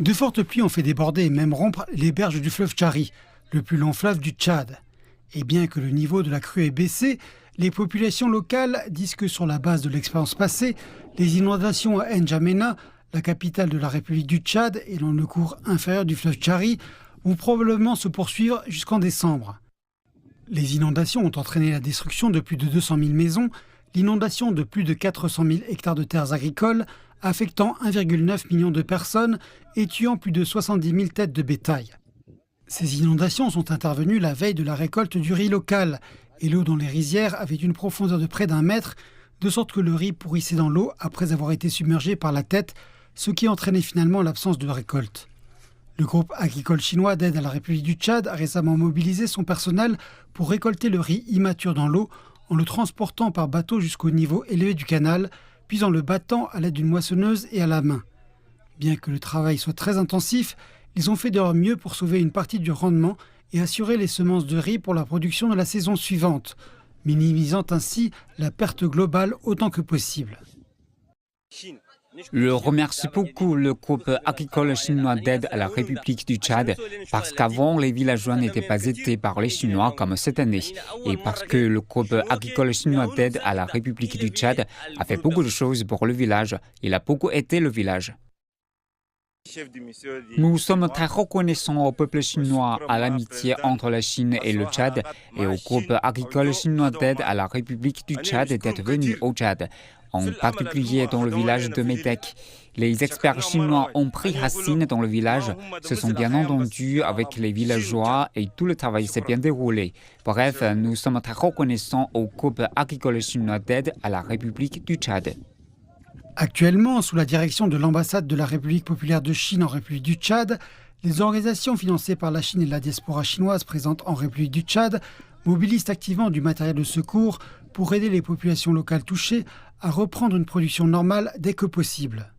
De fortes pluies ont fait déborder et même rompre les berges du fleuve Chari, le plus long fleuve du Tchad. Et bien que le niveau de la crue ait baissé, les populations locales disent que sur la base de l'expérience passée, les inondations à N'Djamena, la capitale de la République du Tchad et dans le cours inférieur du fleuve Chari, vont probablement se poursuivre jusqu'en décembre. Les inondations ont entraîné la destruction de plus de 200 000 maisons, l'inondation de plus de 400 000 hectares de terres agricoles, affectant 1,9 million de personnes et tuant plus de 70 000 têtes de bétail. Ces inondations sont intervenues la veille de la récolte du riz local et l'eau dans les rizières avait une profondeur de près d'1 mètre, de sorte que le riz pourrissait dans l'eau après avoir été submergé par la tête, ce qui entraînait finalement l'absence de récolte. Le groupe agricole chinois d'aide à la République du Tchad a récemment mobilisé son personnel pour récolter le riz immature dans l'eau en le transportant par bateau jusqu'au niveau élevé du canal, puis en le battant à l'aide d'une moissonneuse et à la main. Bien que le travail soit très intensif, ils ont fait de leur mieux pour sauver une partie du rendement et assurer les semences de riz pour la production de la saison suivante, minimisant ainsi la perte globale autant que possible. Je remercie beaucoup le groupe agricole chinois d'aide à la République du Tchad parce qu'avant, les villageois n'étaient pas aidés par les Chinois comme cette année et parce que le groupe agricole chinois d'aide à la République du Tchad a fait beaucoup de choses pour le village. Il a beaucoup aidé le village. Nous sommes très reconnaissants au peuple chinois, à l'amitié entre la Chine et le Tchad et au groupe agricole chinois d'aide à la République du Tchad d'être venu au Tchad, en particulier dans le village de Médek. Les experts chinois ont pris racine dans le village, se sont bien entendus avec les villageois et tout le travail s'est bien déroulé. Bref, nous sommes très reconnaissants au groupe agricole chinois d'aide à la République du Tchad. Actuellement, sous la direction de l'ambassade de la République populaire de Chine en République du Tchad, les organisations financées par la Chine et la diaspora chinoise présente en République du Tchad mobilisent activement du matériel de secours pour aider les populations locales touchées à reprendre une production normale dès que possible.